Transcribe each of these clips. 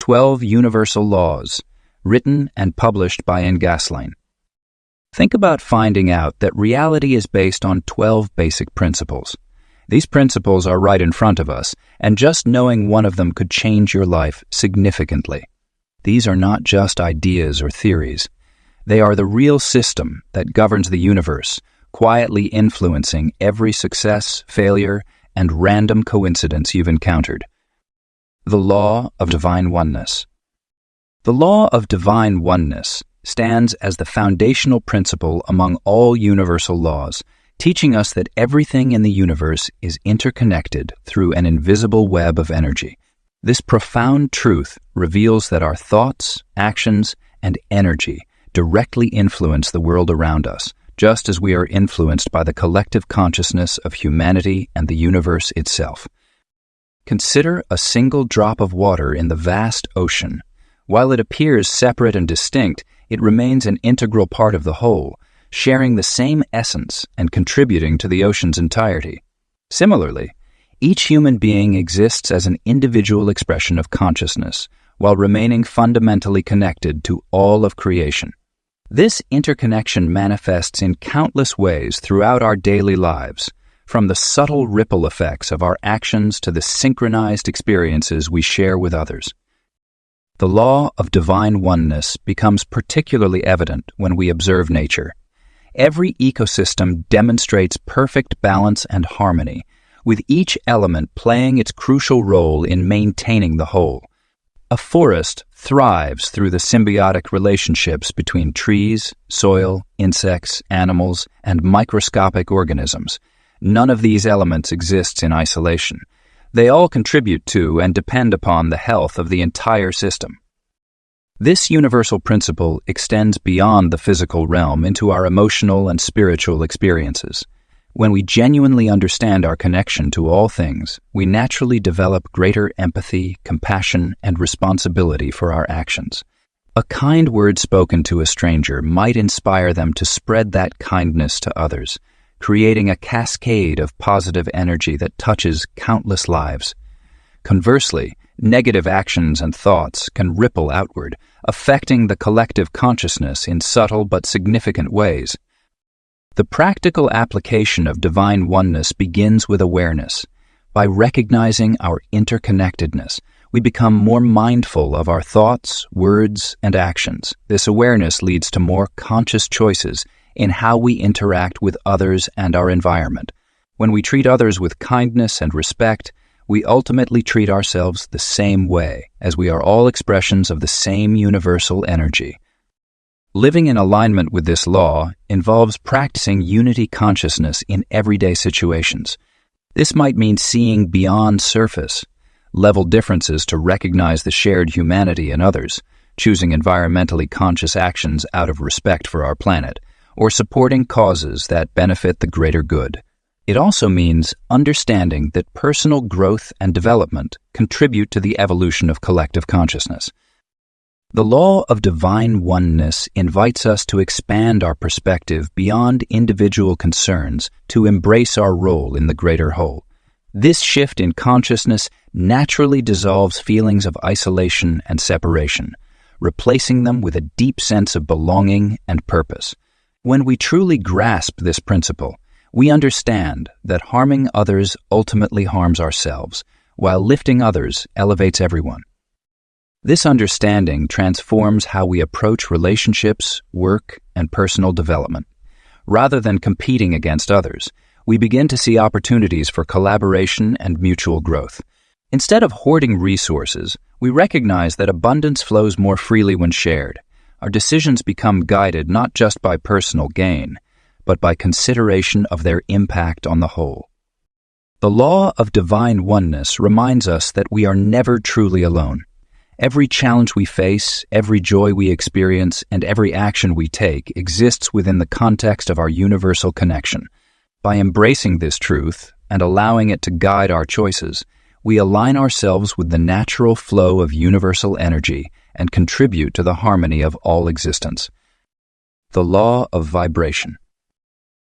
12 Universal Laws, written and published by Ngasline. Think about finding out that reality is based on 12 basic principles. These principles are right in front of us, and just knowing one of them could change your life significantly. These are not just ideas or theories. They are the real system that governs the universe, quietly influencing every success, failure, and random coincidence you've encountered. The Law of Divine Oneness. The Law of Divine Oneness stands as the foundational principle among all universal laws, teaching us that everything in the universe is interconnected through an invisible web of energy. This profound truth reveals that our thoughts, actions, and energy directly influence the world around us, just as we are influenced by the collective consciousness of humanity and the universe itself. Consider a single drop of water in the vast ocean. While it appears separate and distinct, it remains an integral part of the whole, sharing the same essence and contributing to the ocean's entirety. Similarly, each human being exists as an individual expression of consciousness, while remaining fundamentally connected to all of creation. This interconnection manifests in countless ways throughout our daily lives, from the subtle ripple effects of our actions to the synchronized experiences we share with others. The law of divine oneness becomes particularly evident when we observe nature. Every ecosystem demonstrates perfect balance and harmony, with each element playing its crucial role in maintaining the whole. A forest thrives through the symbiotic relationships between trees, soil, insects, animals, and microscopic organisms. None of these elements exists in isolation. They all contribute to and depend upon the health of the entire system. This universal principle extends beyond the physical realm into our emotional and spiritual experiences. When we genuinely understand our connection to all things, we naturally develop greater empathy, compassion, and responsibility for our actions. A kind word spoken to a stranger might inspire them to spread that kindness to others, creating a cascade of positive energy that touches countless lives. Conversely, negative actions and thoughts can ripple outward, affecting the collective consciousness in subtle but significant ways. The practical application of divine oneness begins with awareness. By recognizing our interconnectedness, we become more mindful of our thoughts, words, and actions. This awareness leads to more conscious choices in how we interact with others and our environment. When we treat others with kindness and respect, we ultimately treat ourselves the same way, as we are all expressions of the same universal energy. Living in alignment with this law involves practicing unity consciousness in everyday situations. This might mean seeing beyond surface-level differences to recognize the shared humanity in others, choosing environmentally conscious actions out of respect for our planet, or supporting causes that benefit the greater good. It also means understanding that personal growth and development contribute to the evolution of collective consciousness. The law of divine oneness invites us to expand our perspective beyond individual concerns to embrace our role in the greater whole. This shift in consciousness naturally dissolves feelings of isolation and separation, replacing them with a deep sense of belonging and purpose. When we truly grasp this principle, we understand that harming others ultimately harms ourselves, while lifting others elevates everyone. This understanding transforms how we approach relationships, work, and personal development. Rather than competing against others, we begin to see opportunities for collaboration and mutual growth. Instead of hoarding resources, we recognize that abundance flows more freely when shared. Our decisions become guided not just by personal gain, but by consideration of their impact on the whole. The law of divine oneness reminds us that we are never truly alone. Every challenge we face, every joy we experience, and every action we take exists within the context of our universal connection. By embracing this truth and allowing it to guide our choices, we align ourselves with the natural flow of universal energy and contribute to the harmony of all existence. The law of vibration.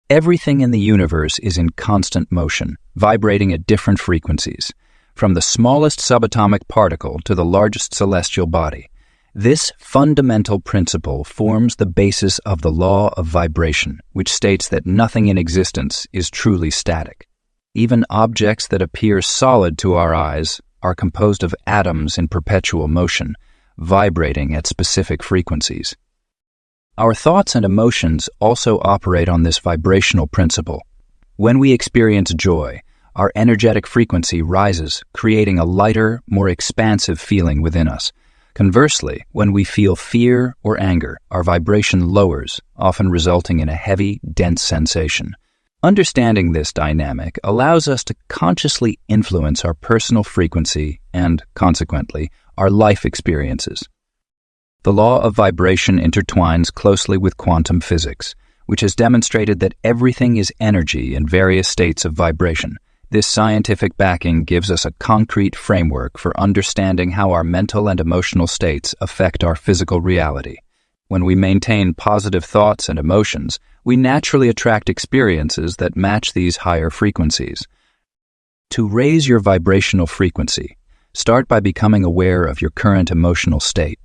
Everything in the universe is in constant motion, vibrating at different frequencies. from the smallest subatomic particle to the largest celestial body. This fundamental principle forms the basis of the law of vibration, which states that nothing in existence is truly static. Even objects that appear solid to our eyes are composed of atoms in perpetual motion, vibrating at specific frequencies. Our thoughts and emotions also operate on this vibrational principle. When we experience joy, our energetic frequency rises, creating a lighter, more expansive feeling within us. Conversely, when we feel fear or anger, our vibration lowers, often resulting in a heavy, dense sensation. Understanding this dynamic allows us to consciously influence our personal frequency and, consequently, our life experiences. The law of vibration intertwines closely with quantum physics, which has demonstrated that everything is energy in various states of vibration. This scientific backing gives us a concrete framework for understanding how our mental and emotional states affect our physical reality. When we maintain positive thoughts and emotions, we naturally attract experiences that match these higher frequencies. To raise your vibrational frequency, start by becoming aware of your current emotional state.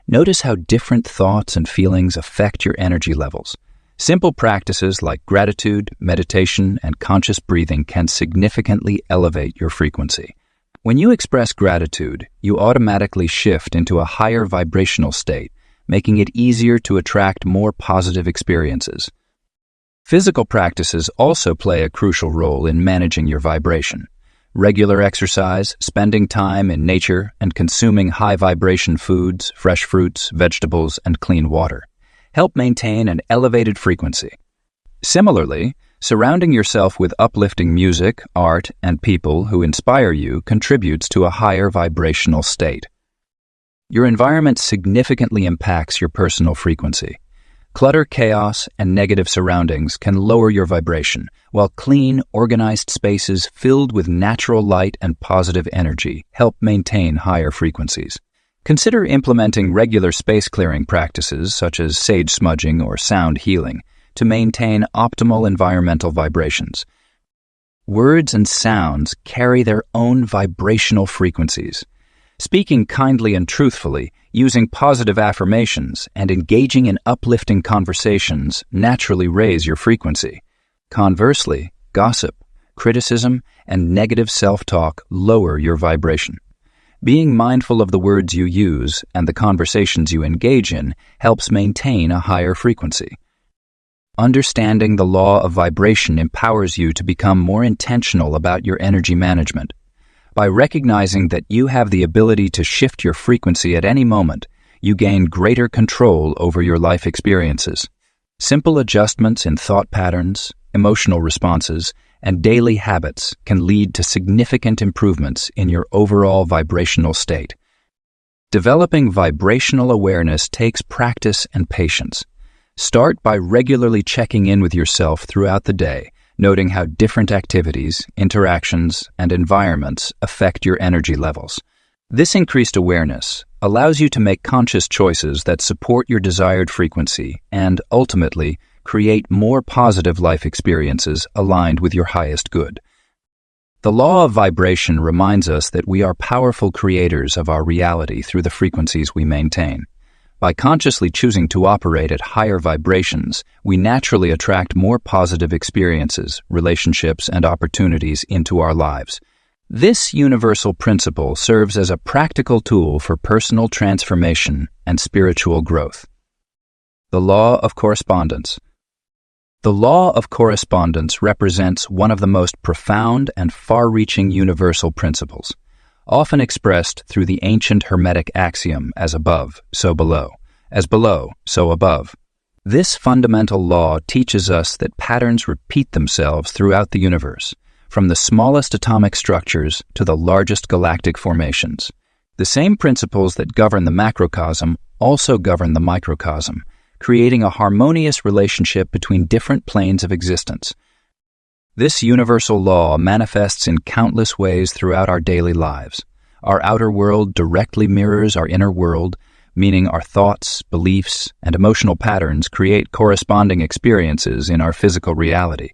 Notice how different thoughts and feelings affect your energy levels. Simple practices like gratitude, meditation, and conscious breathing can significantly elevate your frequency. When you express gratitude, you automatically shift into a higher vibrational state, making it easier to attract more positive experiences. Physical practices also play a crucial role in managing your vibration. Regular exercise, spending time in nature, and consuming high-vibration foods, fresh fruits, vegetables, and clean water help maintain an elevated frequency. Similarly, surrounding yourself with uplifting music, art, and people who inspire you contributes to a higher vibrational state. Your environment significantly impacts your personal frequency. Clutter, chaos, and negative surroundings can lower your vibration, while clean, organized spaces filled with natural light and positive energy help maintain higher frequencies. Consider implementing regular space-clearing practices such as sage smudging or sound healing to maintain optimal environmental vibrations. Words and sounds carry their own vibrational frequencies. Speaking kindly and truthfully, using positive affirmations, and engaging in uplifting conversations naturally raise your frequency. Conversely, gossip, criticism, and negative self-talk lower your vibration. Being mindful of the words you use and the conversations you engage in helps maintain a higher frequency. Understanding the law of vibration empowers you to become more intentional about your energy management. By recognizing that you have the ability to shift your frequency at any moment, you gain greater control over your life experiences. Simple adjustments in thought patterns, emotional responses, and daily habits can lead to significant improvements in your overall vibrational state. Developing vibrational awareness takes practice and patience. Start by regularly checking in with yourself throughout the day, noting how different activities, interactions, and environments affect your energy levels. This increased awareness allows you to make conscious choices that support your desired frequency and, ultimately, create more positive life experiences aligned with your highest good. The law of vibration reminds us that we are powerful creators of our reality through the frequencies we maintain. By consciously choosing to operate at higher vibrations, we naturally attract more positive experiences, relationships, and opportunities into our lives. This universal principle serves as a practical tool for personal transformation and spiritual growth. The Law of Correspondence. The Law of Correspondence represents one of the most profound and far-reaching universal principles, often expressed through the ancient Hermetic axiom, as above, so below, as below, so above. This fundamental law teaches us that patterns repeat themselves throughout the universe, from the smallest atomic structures to the largest galactic formations. The same principles that govern the macrocosm also govern the microcosm, creating a harmonious relationship between different planes of existence. This universal law manifests in countless ways throughout our daily lives. Our outer world directly mirrors our inner world, meaning our thoughts, beliefs, and emotional patterns create corresponding experiences in our physical reality.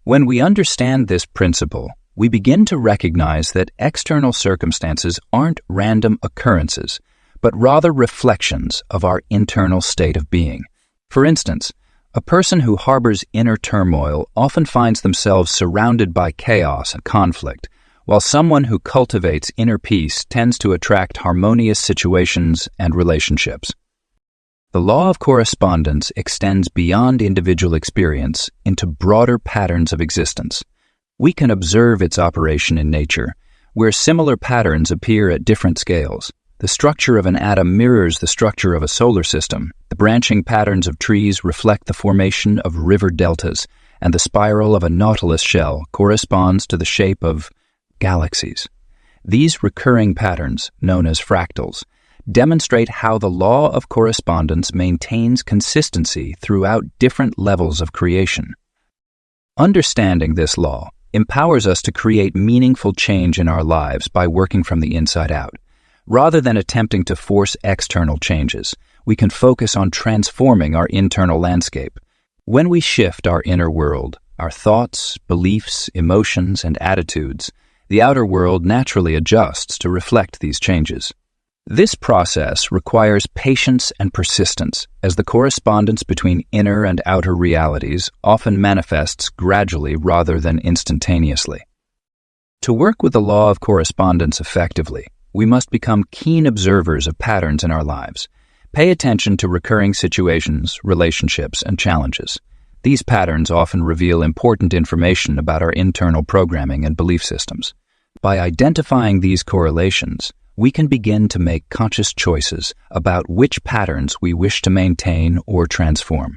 When we understand this principle, we begin to recognize that external circumstances aren't random occurrences, but rather reflections of our internal state of being. For instance, a person who harbors inner turmoil often finds themselves surrounded by chaos and conflict, while someone who cultivates inner peace tends to attract harmonious situations and relationships. The law of correspondence extends beyond individual experience into broader patterns of existence. We can observe its operation in nature, where similar patterns appear at different scales. The structure of an atom mirrors the structure of a solar system. The branching patterns of trees reflect the formation of river deltas, and the spiral of a nautilus shell corresponds to the shape of galaxies. These recurring patterns, known as fractals, demonstrate how the law of correspondence maintains consistency throughout different levels of creation. Understanding this law empowers us to create meaningful change in our lives by working from the inside out. Rather than attempting to force external changes, we can focus on transforming our internal landscape. When we shift our inner world, our thoughts, beliefs, emotions, and attitudes, the outer world naturally adjusts to reflect these changes. This process requires patience and persistence, as the correspondence between inner and outer realities often manifests gradually rather than instantaneously. To work with the law of correspondence effectively, we must become keen observers of patterns in our lives. Pay attention to recurring situations, relationships, and challenges. These patterns often reveal important information about our internal programming and belief systems. By identifying these correlations, we can begin to make conscious choices about which patterns we wish to maintain or transform.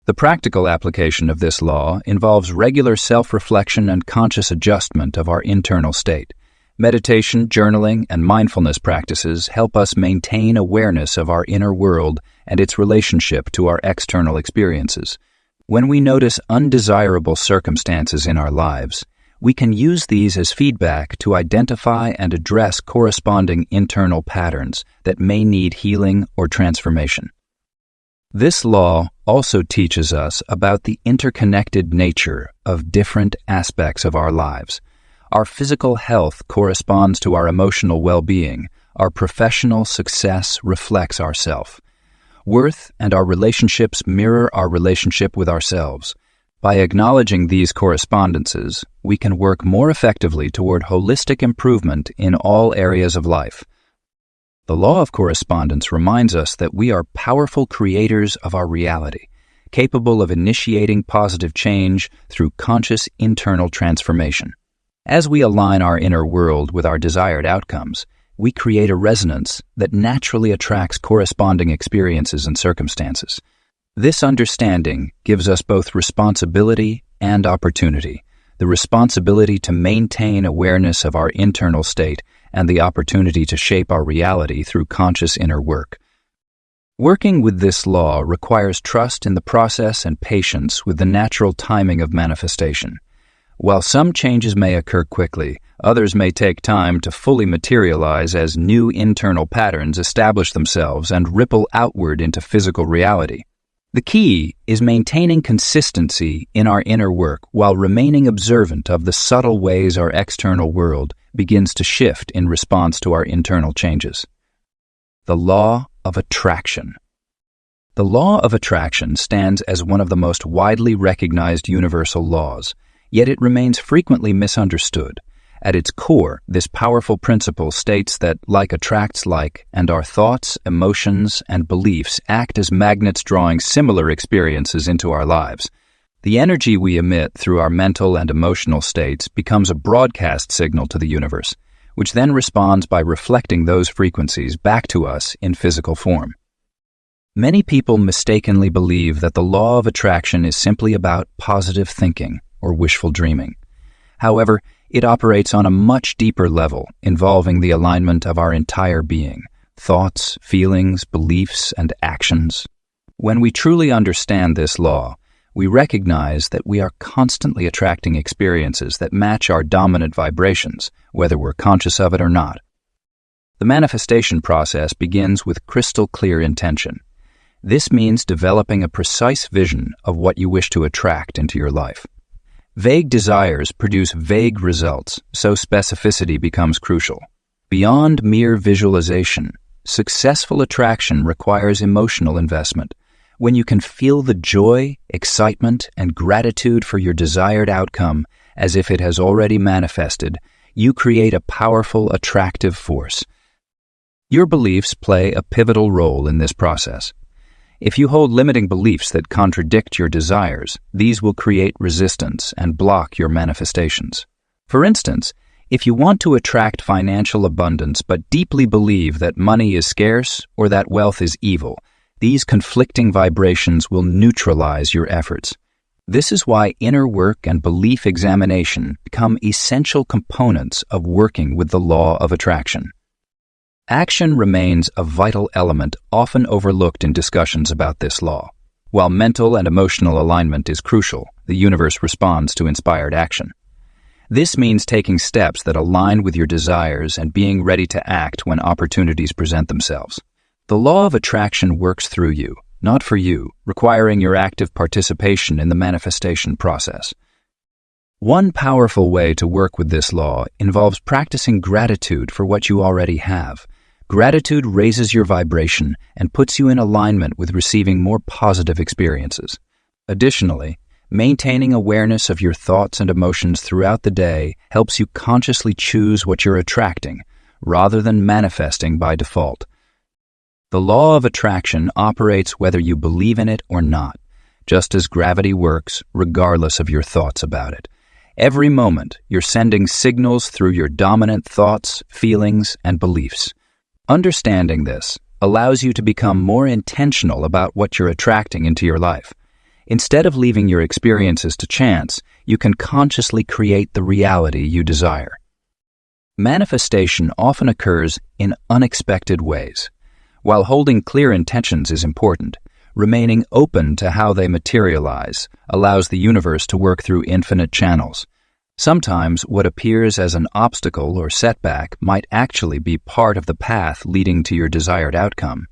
The practical application of this law involves regular self-reflection and conscious adjustment of our internal state. Meditation, journaling, and mindfulness practices help us maintain awareness of our inner world and its relationship to our external experiences. When we notice undesirable circumstances in our lives, we can use these as feedback to identify and address corresponding internal patterns that may need healing or transformation. This law also teaches us about the interconnected nature of different aspects of our lives. Our physical health corresponds to our emotional well-being. Our professional success reflects our self. Worth and our relationships mirror our relationship with ourselves. By acknowledging these correspondences, we can work more effectively toward holistic improvement in all areas of life. The law of correspondence reminds us that we are powerful creators of our reality, capable of initiating positive change through conscious internal transformation. As we align our inner world with our desired outcomes, we create a resonance that naturally attracts corresponding experiences and circumstances. This understanding gives us both responsibility and opportunity, the responsibility to maintain awareness of our internal state and the opportunity to shape our reality through conscious inner work. Working with this law requires trust in the process and patience with the natural timing of manifestation. While some changes may occur quickly, others may take time to fully materialize as new internal patterns establish themselves and ripple outward into physical reality. The key is maintaining consistency in our inner work while remaining observant of the subtle ways our external world begins to shift in response to our internal changes. The Law of Attraction. The Law of Attraction stands as one of the most widely recognized universal laws, yet it remains frequently misunderstood. At its core, this powerful principle states that like attracts like, and our thoughts, emotions, and beliefs act as magnets drawing similar experiences into our lives. The energy we emit through our mental and emotional states becomes a broadcast signal to the universe, which then responds by reflecting those frequencies back to us in physical form. Many people mistakenly believe that the law of attraction is simply about positive thinking or wishful dreaming. However, it operates on a much deeper level, involving the alignment of our entire being, thoughts, feelings, beliefs, and actions. When we truly understand this law, we recognize that we are constantly attracting experiences that match our dominant vibrations, whether we're conscious of it or not. The manifestation process begins with crystal clear intention. This means developing a precise vision of what you wish to attract into your life. Vague desires produce vague results, so specificity becomes crucial. Beyond mere visualization, successful attraction requires emotional investment. When you can feel the joy, excitement, and gratitude for your desired outcome as if it has already manifested, you create a powerful, attractive force. Your beliefs play a pivotal role in this process. If you hold limiting beliefs that contradict your desires, these will create resistance and block your manifestations. For instance, if you want to attract financial abundance but deeply believe that money is scarce or that wealth is evil, these conflicting vibrations will neutralize your efforts. This is why inner work and belief examination become essential components of working with the law of attraction. Action remains a vital element often overlooked in discussions about this law. While mental and emotional alignment is crucial, the universe responds to inspired action. This means taking steps that align with your desires and being ready to act when opportunities present themselves. The law of attraction works through you, not for you, requiring your active participation in the manifestation process. One powerful way to work with this law involves practicing gratitude for what you already have. Gratitude raises your vibration and puts you in alignment with receiving more positive experiences. Additionally, maintaining awareness of your thoughts and emotions throughout the day helps you consciously choose what you're attracting, rather than manifesting by default. The law of attraction operates whether you believe in it or not, just as gravity works regardless of your thoughts about it. Every moment, you're sending signals through your dominant thoughts, feelings, and beliefs. Understanding this allows you to become more intentional about what you're attracting into your life. Instead of leaving your experiences to chance, you can consciously create the reality you desire. Manifestation often occurs in unexpected ways. While holding clear intentions is important, remaining open to how they materialize allows the universe to work through infinite channels. Sometimes what appears as an obstacle or setback might actually be part of the path leading to your desired outcome.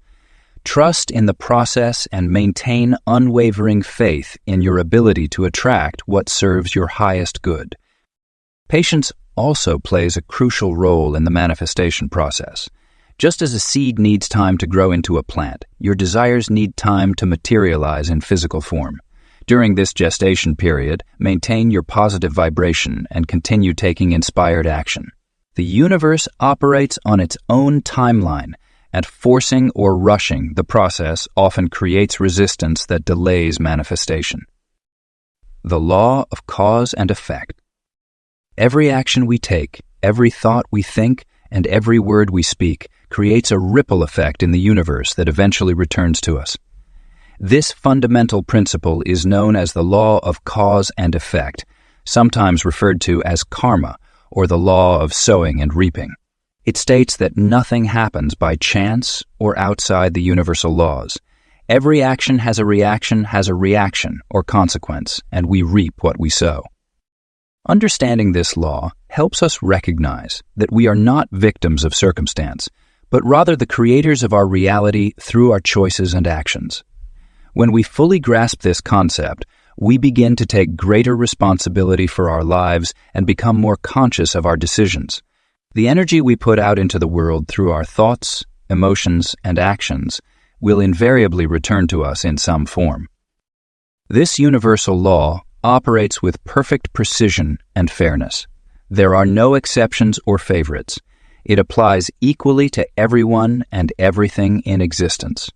Trust in the process and maintain unwavering faith in your ability to attract what serves your highest good. Patience also plays a crucial role in the manifestation process. Just as a seed needs time to grow into a plant, your desires need time to materialize in physical form. During this gestation period, maintain your positive vibration and continue taking inspired action. The universe operates on its own timeline, and forcing or rushing the process often creates resistance that delays manifestation. The law of cause and effect. Every action we take, every thought we think, and every word we speak creates a ripple effect in the universe that eventually returns to us. This fundamental principle is known as the law of cause and effect, sometimes referred to as karma, or the law of sowing and reaping. It states that nothing happens by chance or outside the universal laws. Every action has a reaction or consequence, and we reap what we sow. Understanding this law helps us recognize that we are not victims of circumstance, but rather the creators of our reality through our choices and actions. When we fully grasp this concept, we begin to take greater responsibility for our lives and become more conscious of our decisions. The energy we put out into the world through our thoughts, emotions, and actions will invariably return to us in some form. This universal law operates with perfect precision and fairness. There are no exceptions or favorites. It applies equally to everyone and everything in existence.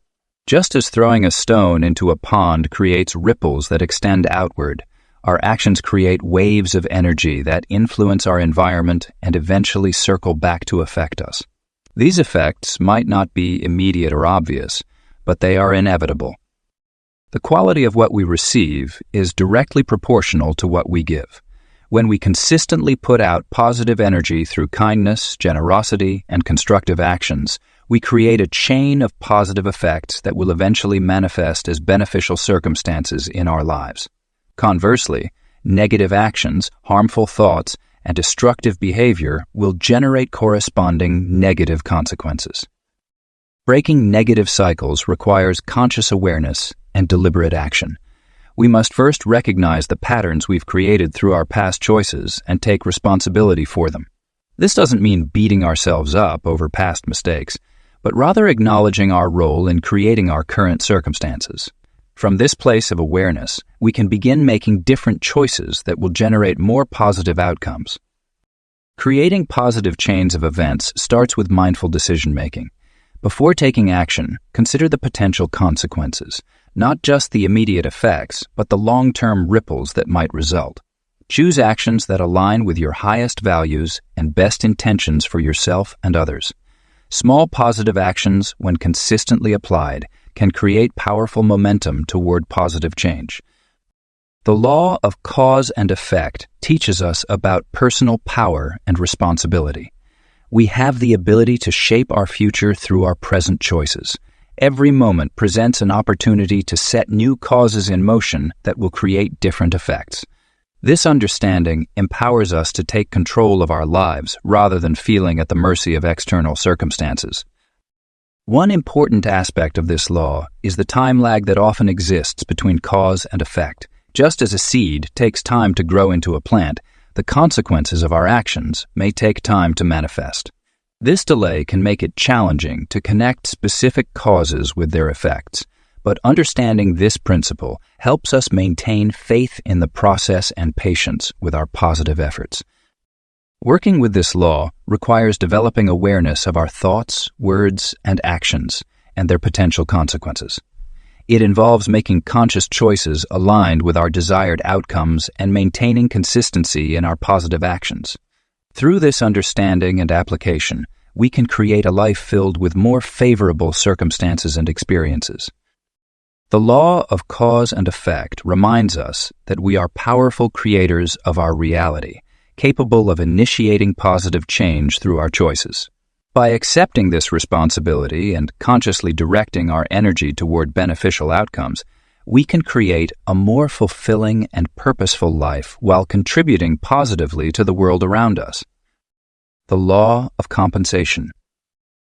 Just as throwing a stone into a pond creates ripples that extend outward, our actions create waves of energy that influence our environment and eventually circle back to affect us. These effects might not be immediate or obvious, but they are inevitable. The quality of what we receive is directly proportional to what we give. When we consistently put out positive energy through kindness, generosity, and constructive actions, we create a chain of positive effects that will eventually manifest as beneficial circumstances in our lives. Conversely, negative actions, harmful thoughts, and destructive behavior will generate corresponding negative consequences. Breaking negative cycles requires conscious awareness and deliberate action. we must first recognize the patterns we've created through our past choices and take responsibility for them. This doesn't mean beating ourselves up over past mistakes, but rather acknowledging our role in creating our current circumstances. From this place of awareness, we can begin making different choices that will generate more positive outcomes. Creating positive chains of events starts with mindful decision-making. Before taking action, consider the potential consequences, not just the immediate effects, but the long-term ripples that might result. Choose actions that align with your highest values and best intentions for yourself and others. Small positive actions, when consistently applied, can create powerful momentum toward positive change. The law of cause and effect teaches us about personal power and responsibility. We have the ability to shape our future through our present choices. Every moment presents an opportunity to set new causes in motion that will create different effects. This understanding empowers us to take control of our lives rather than feeling at the mercy of external circumstances. One important aspect of this law is the time lag that often exists between cause and effect. Just as a seed takes time to grow into a plant, the consequences of our actions may take time to manifest. This delay can make it challenging to connect specific causes with their effects, but understanding this principle helps us maintain faith in the process and patience with our positive efforts. Working with this law requires developing awareness of our thoughts, words, and actions, and their potential consequences. It involves making conscious choices aligned with our desired outcomes and maintaining consistency in our positive actions. Through this understanding and application, we can create a life filled with more favorable circumstances and experiences. The law of cause and effect reminds us that we are powerful creators of our reality, capable of initiating positive change through our choices. By accepting this responsibility and consciously directing our energy toward beneficial outcomes, we can create a more fulfilling and purposeful life while contributing positively to the world around us. The law of compensation.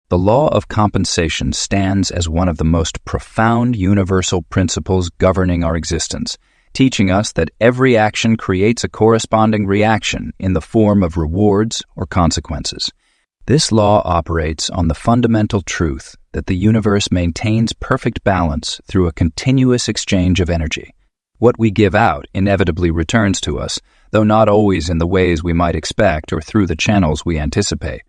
The law of compensation stands as one of the most profound universal principles governing our existence, teaching us that every action creates a corresponding reaction in the form of rewards or consequences. This law operates on the fundamental truth that the universe maintains perfect balance through a continuous exchange of energy. What we give out inevitably returns to us, though not always in the ways we might expect or through the channels we anticipate.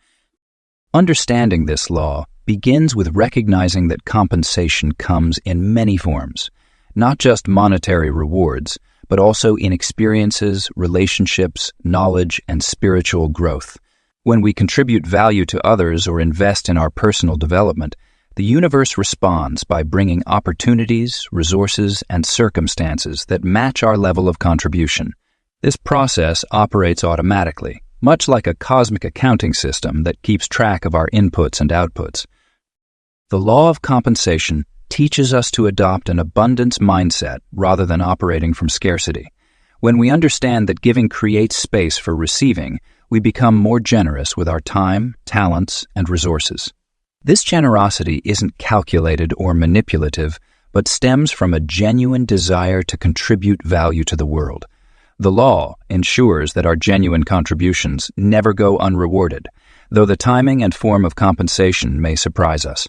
Understanding this law begins with recognizing that compensation comes in many forms, not just monetary rewards, but also in experiences, relationships, knowledge, and spiritual growth. When we contribute value to others or invest in our personal development, the universe responds by bringing opportunities, resources, and circumstances that match our level of contribution. This process operates automatically, much like a cosmic accounting system that keeps track of our inputs and outputs. The law of compensation teaches us to adopt an abundance mindset rather than operating from scarcity. When we understand that giving creates space for receiving, we become more generous with our time, talents, and resources. This generosity isn't calculated or manipulative, but stems from a genuine desire to contribute value to the world. The law ensures that our genuine contributions never go unrewarded, though the timing and form of compensation may surprise us.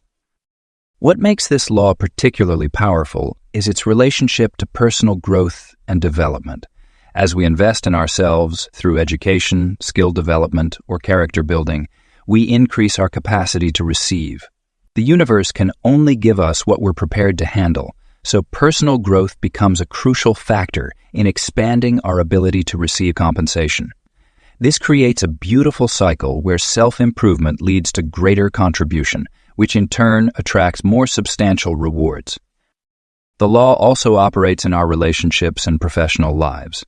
What makes this law particularly powerful is its relationship to personal growth and development. As we invest in ourselves through education, skill development, or character building, we increase our capacity to receive. The universe can only give us what we're prepared to handle, so personal growth becomes a crucial factor in expanding our ability to receive compensation. This creates a beautiful cycle where self-improvement leads to greater contribution, which in turn attracts more substantial rewards. The law also operates in our relationships and professional lives.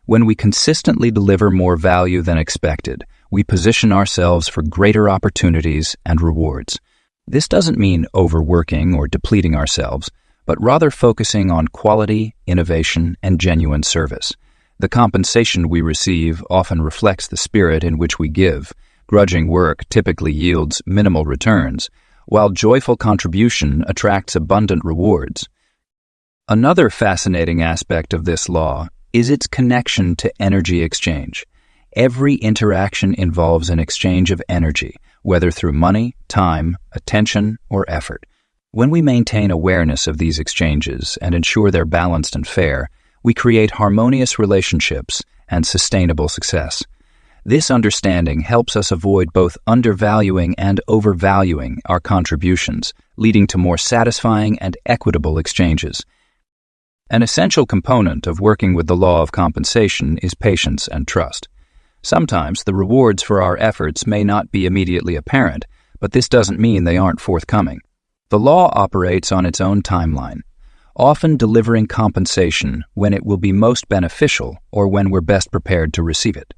When we consistently deliver more value than expected, we position ourselves for greater opportunities and rewards. This doesn't mean overworking or depleting ourselves, but rather focusing on quality, innovation, and genuine service. The compensation we receive often reflects the spirit in which we give. Grudging work typically yields minimal returns, while joyful contribution attracts abundant rewards. Another fascinating aspect of this law is its connection to energy exchange. Every interaction involves an exchange of energy, whether through money, time, attention, or effort. When we maintain awareness of these exchanges and ensure they're balanced and fair, we create harmonious relationships and sustainable success. This understanding helps us avoid both undervaluing and overvaluing our contributions, leading to more satisfying and equitable exchanges. An essential component of working with the law of compensation is patience and trust. Sometimes the rewards for our efforts may not be immediately apparent, but this doesn't mean they aren't forthcoming. The law operates on its own timeline, often delivering compensation when it will be most beneficial or when we're best prepared to receive it.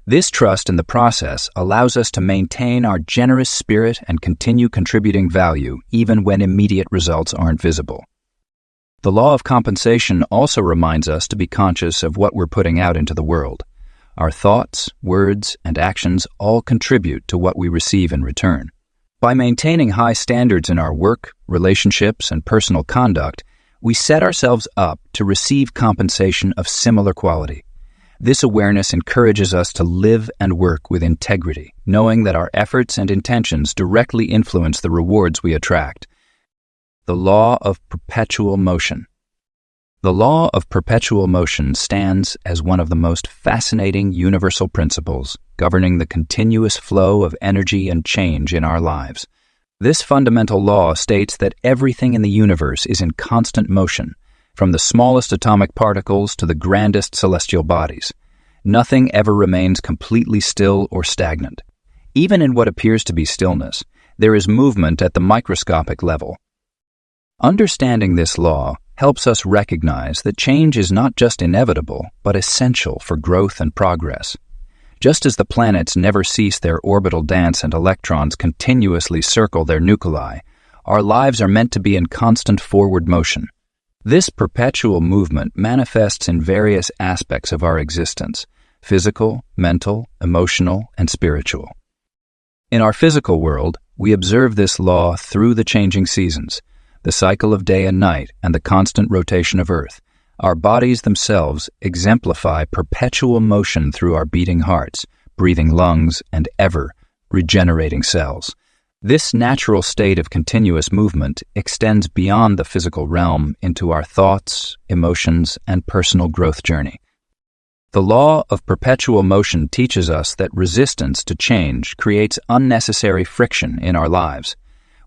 This trust in the process allows us to maintain our generous spirit and continue contributing value even when immediate results aren't visible. The law of compensation also reminds us to be conscious of what we're putting out into the world. Our thoughts, words, and actions all contribute to what we receive in return. By maintaining high standards in our work, relationships, and personal conduct, we set ourselves up to receive compensation of similar quality. This awareness encourages us to live and work with integrity, knowing that our efforts and intentions directly influence the rewards we attract. The Law of Perpetual Motion. The law of perpetual motion stands as one of the most fascinating universal principles governing the continuous flow of energy and change in our lives. This fundamental law states that everything in the universe is in constant motion, from the smallest atomic particles to the grandest celestial bodies. Nothing ever remains completely still or stagnant. Even in what appears to be stillness, there is movement at the microscopic level. Understanding this law helps us recognize that change is not just inevitable, but essential for growth and progress. Just as the planets never cease their orbital dance and electrons continuously circle their nuclei, our lives are meant to be in constant forward motion. This perpetual movement manifests in various aspects of our existence: physical, mental, emotional, and spiritual. In our physical world, we observe this law through the changing seasons, the cycle of day and night, and the constant rotation of Earth. Our bodies themselves exemplify perpetual motion through our beating hearts, breathing lungs, and ever-regenerating cells. This natural state of continuous movement extends beyond the physical realm into our thoughts, emotions, and personal growth journey. The law of perpetual motion teaches us that resistance to change creates unnecessary friction in our lives.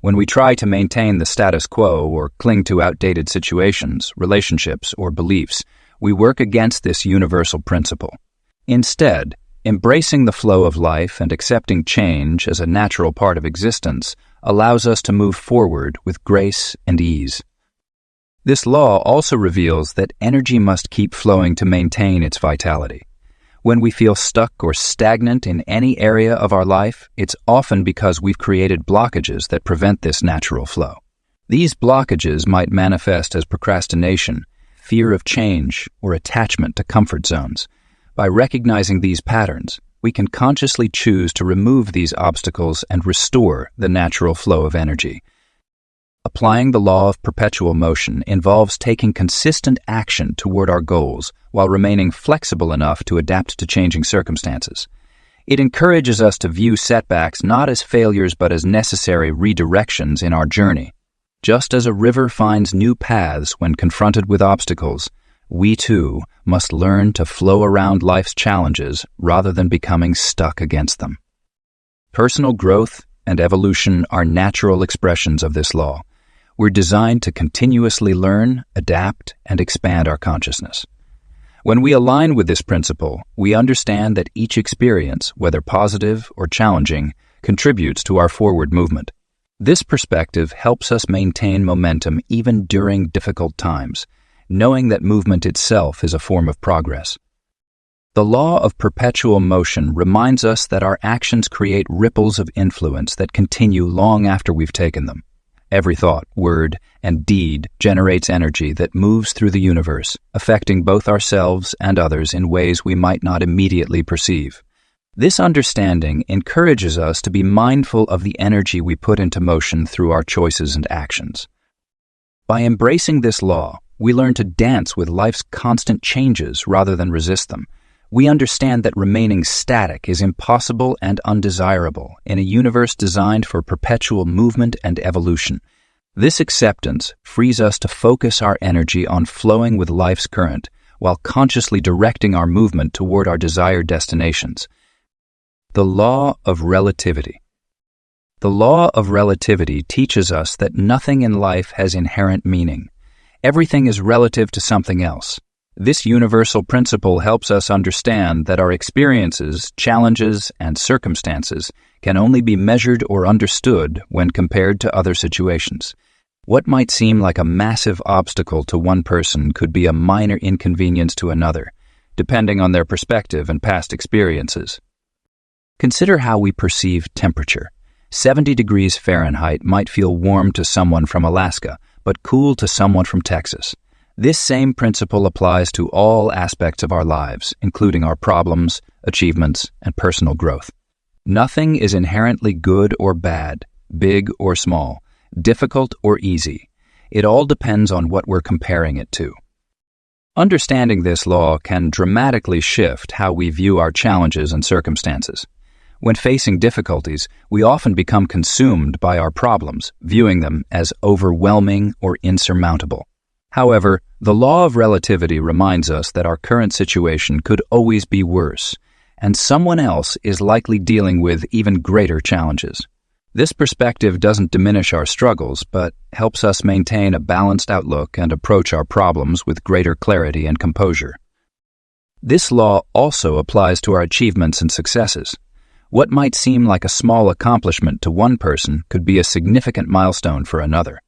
When we try to maintain the status quo or cling to outdated situations, relationships, or beliefs, we work against this universal principle. Instead, embracing the flow of life and accepting change as a natural part of existence allows us to move forward with grace and ease. This law also reveals that energy must keep flowing to maintain its vitality. When we feel stuck or stagnant in any area of our life, it's often because we've created blockages that prevent this natural flow. These blockages might manifest as procrastination, fear of change, or attachment to comfort zones. By recognizing these patterns, we can consciously choose to remove these obstacles and restore the natural flow of energy. Applying the law of perpetual motion involves taking consistent action toward our goals while remaining flexible enough to adapt to changing circumstances. It encourages us to view setbacks not as failures but as necessary redirections in our journey. Just as a river finds new paths when confronted with obstacles, we too must learn to flow around life's challenges rather than becoming stuck against them. Personal growth and evolution are natural expressions of this law. We're designed to continuously learn, adapt, and expand our consciousness. When we align with this principle, we understand that each experience, whether positive or challenging, contributes to our forward movement. This perspective helps us maintain momentum even during difficult times, knowing that movement itself is a form of progress. The law of perpetual motion reminds us that our actions create ripples of influence that continue long after we've taken them. Every thought, word, and deed generates energy that moves through the universe, affecting both ourselves and others in ways we might not immediately perceive. This understanding encourages us to be mindful of the energy we put into motion through our choices and actions. By embracing this law, We learn to dance with life's constant changes rather than resist them. We understand that remaining static is impossible and undesirable in a universe designed for perpetual movement and evolution. This acceptance frees us to focus our energy on flowing with life's current, while consciously directing our movement toward our desired destinations. The Law of Relativity. The Law of Relativity teaches us that nothing in life has inherent meaning. Everything is relative to something else. This universal principle helps us understand that our experiences, challenges, and circumstances can only be measured or understood when compared to other situations. What might seem like a massive obstacle to one person could be a minor inconvenience to another, depending on their perspective and past experiences. Consider how we perceive temperature. 70 degrees Fahrenheit might feel warm to someone from Alaska, but cool to someone from Texas. This same principle applies to all aspects of our lives, including our problems, achievements, and personal growth. Nothing is inherently good or bad, big or small, difficult or easy. It all depends on what we're comparing it to. Understanding this law can dramatically shift how we view our challenges and circumstances. When facing difficulties, we often become consumed by our problems, viewing them as overwhelming or insurmountable. However, the law of relativity reminds us that our current situation could always be worse, and someone else is likely dealing with even greater challenges. This perspective doesn't diminish our struggles, but helps us maintain a balanced outlook and approach our problems with greater clarity and composure. This law also applies to our achievements and successes. What might seem like a small accomplishment to one person could be a significant milestone for another.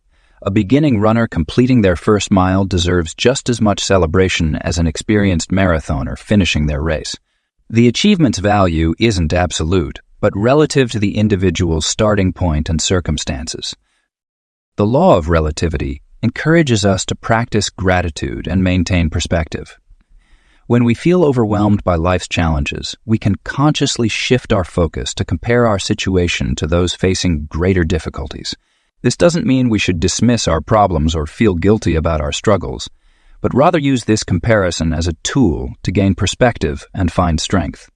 A beginning runner completing their first mile deserves just as much celebration as an experienced marathoner finishing their race. The achievement's value isn't absolute, but relative to the individual's starting point and circumstances. The law of relativity encourages us to practice gratitude and maintain perspective. When we feel overwhelmed by life's challenges, we can consciously shift our focus to compare our situation to those facing greater difficulties. This doesn't mean we should dismiss our problems or feel guilty about our struggles, but rather use this comparison as a tool to gain perspective and find strength.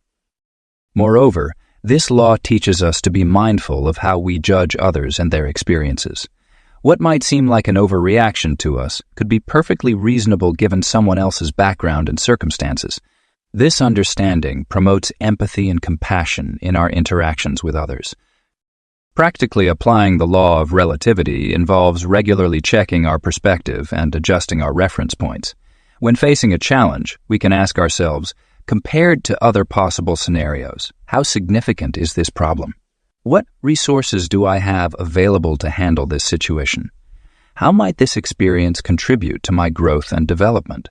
Moreover, this law teaches us to be mindful of how we judge others and their experiences. What might seem like an overreaction to us could be perfectly reasonable given someone else's background and circumstances. This understanding promotes empathy and compassion in our interactions with others. Practically applying the law of relativity involves regularly checking our perspective and adjusting our reference points. When facing a challenge, we can ask ourselves, compared to other possible scenarios, how significant is this problem? What resources do I have available to handle this situation? How might this experience contribute to my growth and development?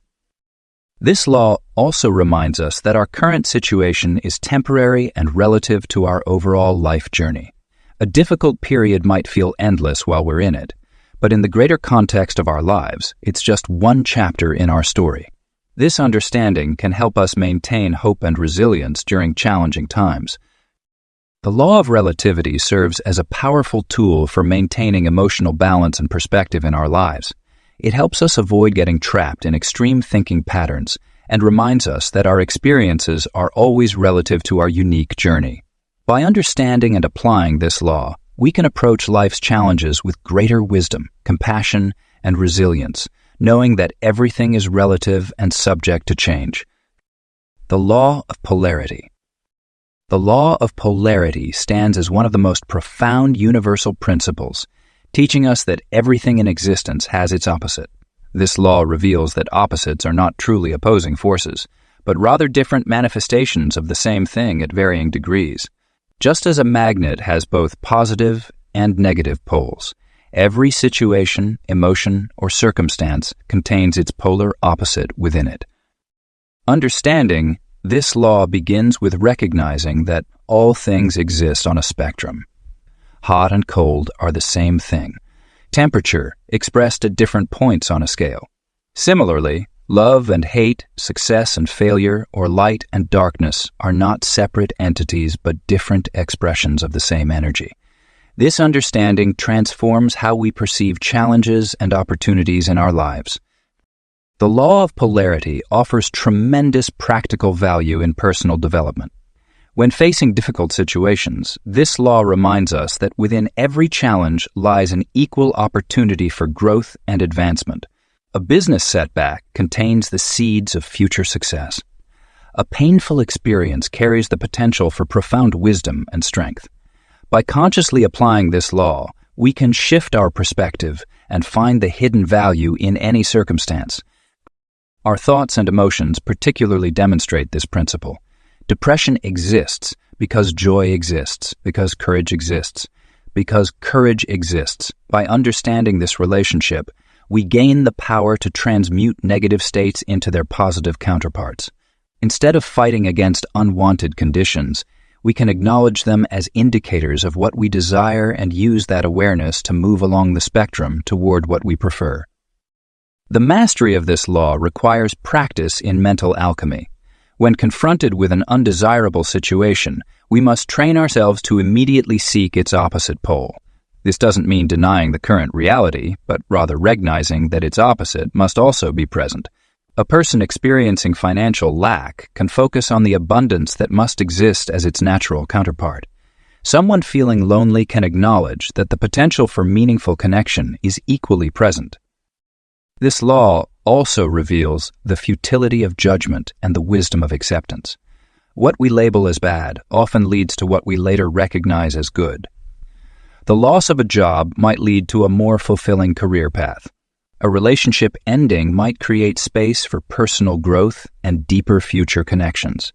This law also reminds us that our current situation is temporary and relative to our overall life journey. A difficult period might feel endless while we're in it, but in the greater context of our lives, it's just one chapter in our story. This understanding can help us maintain hope and resilience during challenging times. The law of relativity serves as a powerful tool for maintaining emotional balance and perspective in our lives. It helps us avoid getting trapped in extreme thinking patterns and reminds us that our experiences are always relative to our unique journey. By understanding and applying this law, we can approach life's challenges with greater wisdom, compassion, and resilience, knowing that everything is relative and subject to change. The Law of Polarity. The law of polarity stands as one of the most profound universal principles, teaching us that everything in existence has its opposite. This law reveals that opposites are not truly opposing forces, but rather different manifestations of the same thing at varying degrees. Just as a magnet has both positive and negative poles, every situation, emotion, or circumstance contains its polar opposite within it. Understanding this law begins with recognizing that all things exist on a spectrum. Hot and cold are the same thing. Temperature expressed at different points on a scale. Similarly, love and hate, success and failure, or light and darkness are not separate entities but different expressions of the same energy. This understanding transforms how we perceive challenges and opportunities in our lives. The law of polarity offers tremendous practical value in personal development. When facing difficult situations, this law reminds us that within every challenge lies an equal opportunity for growth and advancement. A business setback contains the seeds of future success. A painful experience carries the potential for profound wisdom and strength. By consciously applying this law, we can shift our perspective and find the hidden value in any circumstance. Our thoughts and emotions particularly demonstrate this principle. Depression exists because joy exists, because courage exists. Because courage exists. By understanding this relationship, we gain the power to transmute negative states into their positive counterparts. Instead of fighting against unwanted conditions, we can acknowledge them as indicators of what we desire and use that awareness to move along the spectrum toward what we prefer. The mastery of this law requires practice in mental alchemy. When confronted with an undesirable situation, we must train ourselves to immediately seek its opposite pole. This doesn't mean denying the current reality, but rather recognizing that its opposite must also be present. A person experiencing financial lack can focus on the abundance that must exist as its natural counterpart. Someone feeling lonely can acknowledge that the potential for meaningful connection is equally present. This law also reveals the futility of judgment and the wisdom of acceptance. What we label as bad often leads to what we later recognize as good. The loss of a job might lead to a more fulfilling career path. A relationship ending might create space for personal growth and deeper future connections.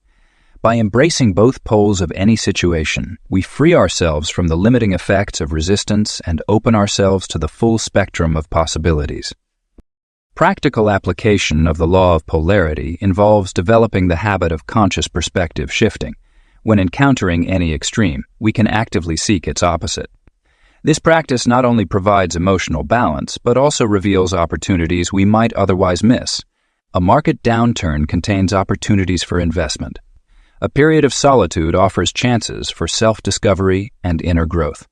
By embracing both poles of any situation, we free ourselves from the limiting effects of resistance and open ourselves to the full spectrum of possibilities. Practical application of the law of polarity involves developing the habit of conscious perspective shifting. When encountering any extreme, we can actively seek its opposite. This practice not only provides emotional balance, but also reveals opportunities we might otherwise miss. A market downturn contains opportunities for investment. A period of solitude offers chances for self-discovery and inner growth.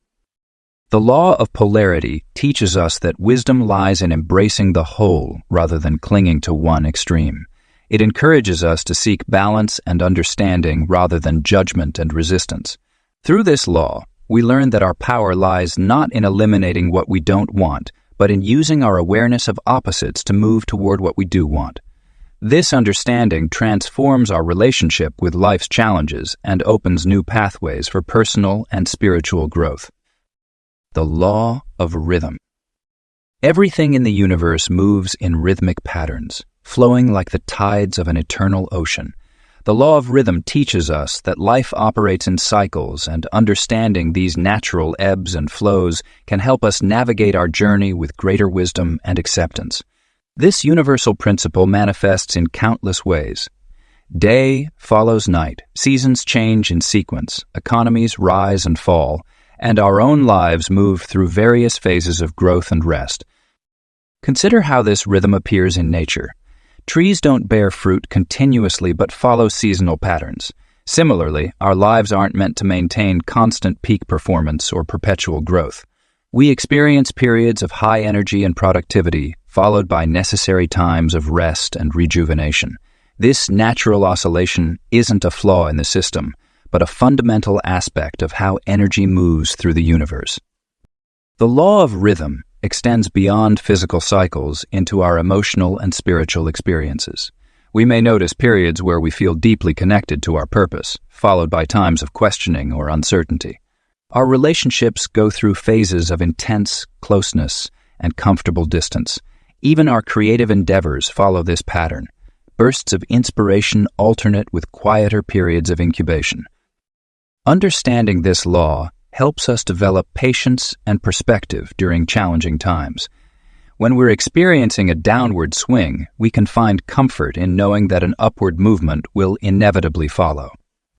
The law of polarity teaches us that wisdom lies in embracing the whole rather than clinging to one extreme. It encourages us to seek balance and understanding rather than judgment and resistance. Through this law, we learn that our power lies not in eliminating what we don't want, but in using our awareness of opposites to move toward what we do want. This understanding transforms our relationship with life's challenges and opens new pathways for personal and spiritual growth. The law of rhythm. Everything in the universe moves in rhythmic patterns, flowing like the tides of an eternal ocean. The law of rhythm teaches us that life operates in cycles, and understanding these natural ebbs and flows can help us navigate our journey with greater wisdom and acceptance. This universal principle manifests in countless ways. Day follows night, seasons change in sequence, economies rise and fall, and our own lives move through various phases of growth and rest. Consider how this rhythm appears in nature. Trees don't bear fruit continuously but follow seasonal patterns. Similarly, our lives aren't meant to maintain constant peak performance or perpetual growth. We experience periods of high energy and productivity, followed by necessary times of rest and rejuvenation. This natural oscillation isn't a flaw in the system, but a fundamental aspect of how energy moves through the universe. The law of rhythm extends beyond physical cycles into our emotional and spiritual experiences. We may notice periods where we feel deeply connected to our purpose, followed by times of questioning or uncertainty. Our relationships go through phases of intense closeness and comfortable distance. Even our creative endeavors follow this pattern. Bursts of inspiration alternate with quieter periods of incubation. Understanding this law helps us develop patience and perspective during challenging times. When we're experiencing a downward swing, we can find comfort in knowing that an upward movement will inevitably follow.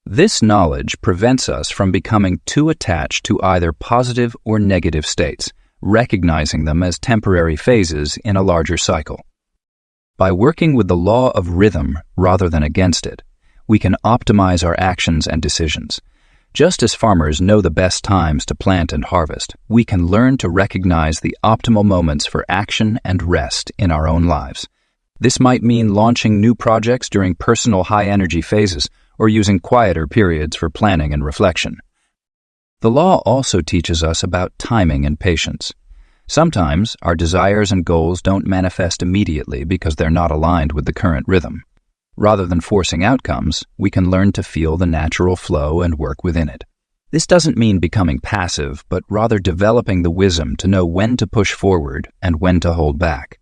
This knowledge prevents us from becoming too attached to either positive or negative states, recognizing them as temporary phases in a larger cycle. By working with the law of rhythm rather than against it, we can optimize our actions and decisions. Just as farmers know the best times to plant and harvest, we can learn to recognize the optimal moments for action and rest in our own lives. This might mean launching new projects during personal high-energy phases or using quieter periods for planning and reflection. The law also teaches us about timing and patience. Sometimes our desires and goals don't manifest immediately because they're not aligned with the current rhythm. Rather than forcing outcomes, we can learn to feel the natural flow and work within it. This doesn't mean becoming passive, but rather developing the wisdom to know when to push forward and when to hold back.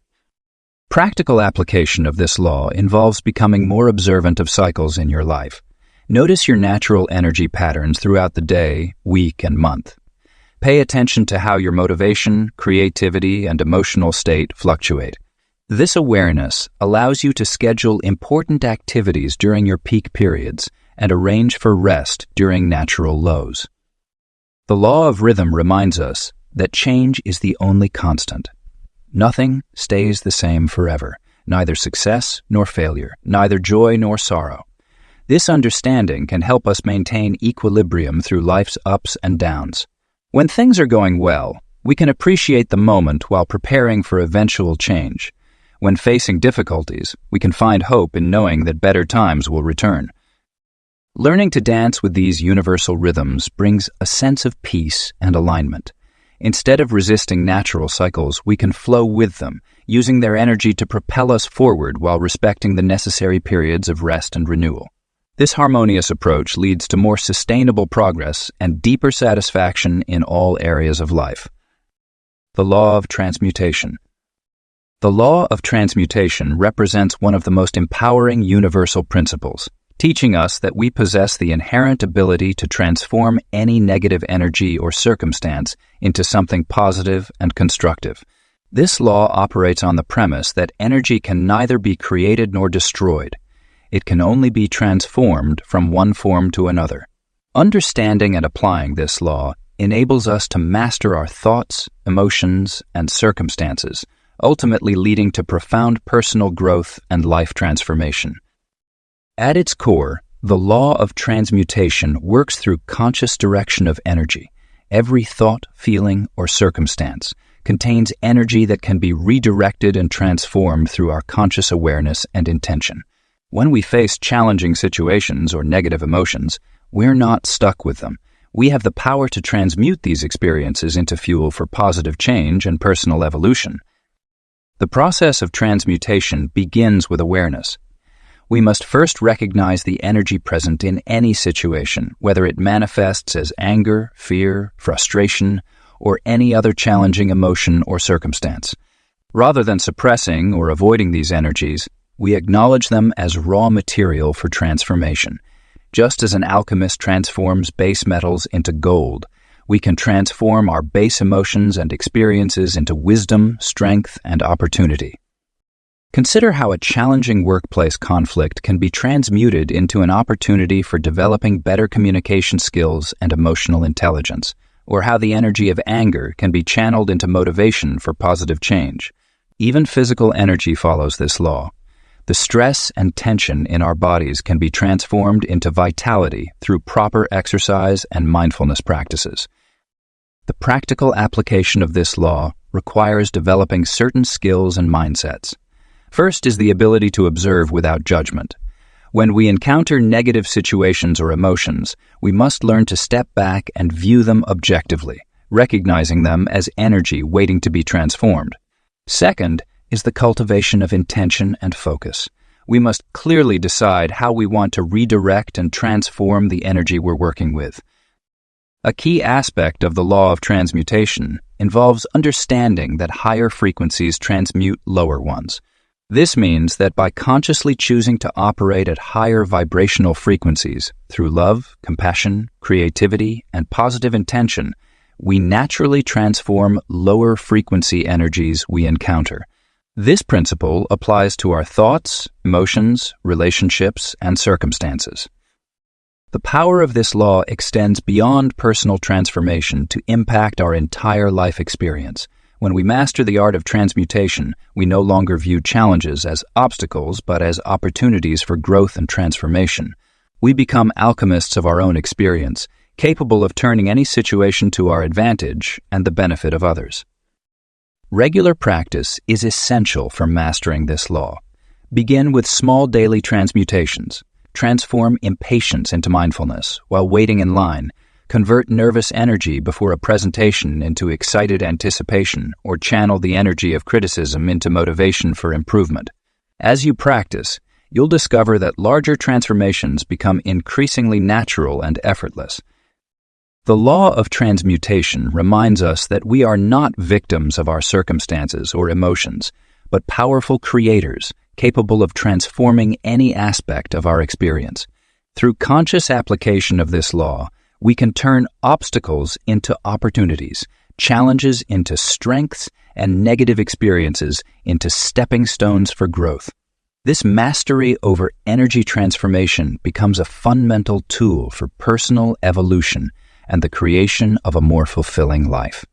Practical application of this law involves becoming more observant of cycles in your life. Notice your natural energy patterns throughout the day, week, and month. Pay attention to how your motivation, creativity, and emotional state fluctuate. This awareness allows you to schedule important activities during your peak periods and arrange for rest during natural lows. The law of rhythm reminds us that change is the only constant. Nothing stays the same forever, neither success nor failure, neither joy nor sorrow. This understanding can help us maintain equilibrium through life's ups and downs. When things are going well, we can appreciate the moment while preparing for eventual change. When facing difficulties, we can find hope in knowing that better times will return. Learning to dance with these universal rhythms brings a sense of peace and alignment. Instead of resisting natural cycles, we can flow with them, using their energy to propel us forward while respecting the necessary periods of rest and renewal. This harmonious approach leads to more sustainable progress and deeper satisfaction in all areas of life. The Law of Transmutation. The Law of Transmutation represents one of the most empowering universal principles, teaching us that we possess the inherent ability to transform any negative energy or circumstance into something positive and constructive. This law operates on the premise that energy can neither be created nor destroyed. It can only be transformed from one form to another. Understanding and applying this law enables us to master our thoughts, emotions, and circumstances, ultimately leading to profound personal growth and life transformation. At its core, the law of transmutation works through conscious direction of energy. Every thought, feeling, or circumstance contains energy that can be redirected and transformed through our conscious awareness and intention. When we face challenging situations or negative emotions, we're not stuck with them. We have the power to transmute these experiences into fuel for positive change and personal evolution. The process of transmutation begins with awareness. We must first recognize the energy present in any situation, whether it manifests as anger, fear, frustration, or any other challenging emotion or circumstance. Rather than suppressing or avoiding these energies, we acknowledge them as raw material for transformation. Just as an alchemist transforms base metals into gold, we can transform our base emotions and experiences into wisdom, strength, and opportunity. Consider how a challenging workplace conflict can be transmuted into an opportunity for developing better communication skills and emotional intelligence, or how the energy of anger can be channeled into motivation for positive change. Even physical energy follows this law. The stress and tension in our bodies can be transformed into vitality through proper exercise and mindfulness practices. The practical application of this law requires developing certain skills and mindsets. First is the ability to observe without judgment. When we encounter negative situations or emotions, we must learn to step back and view them objectively, recognizing them as energy waiting to be transformed. Second is the cultivation of intention and focus. We must clearly decide how we want to redirect and transform the energy we're working with. A key aspect of the law of transmutation involves understanding that higher frequencies transmute lower ones. This means that by consciously choosing to operate at higher vibrational frequencies through love, compassion, creativity, and positive intention, we naturally transform lower frequency energies we encounter. This principle applies to our thoughts, emotions, relationships, and circumstances. The power of this law extends beyond personal transformation to impact our entire life experience. When we master the art of transmutation, we no longer view challenges as obstacles, but as opportunities for growth and transformation. We become alchemists of our own experience, capable of turning any situation to our advantage and the benefit of others. Regular practice is essential for mastering this law. Begin with small daily transmutations. Transform impatience into mindfulness while waiting in line. Convert nervous energy before a presentation into excited anticipation, or channel the energy of criticism into motivation for improvement. As you practice, you'll discover that larger transformations become increasingly natural and effortless. The law of transmutation reminds us that we are not victims of our circumstances or emotions, but powerful creators capable of transforming any aspect of our experience. Through conscious application of this law, we can turn obstacles into opportunities, challenges into strengths, and negative experiences into stepping stones for growth. This mastery over energy transformation becomes a fundamental tool for personal evolution and the creation of a more fulfilling life.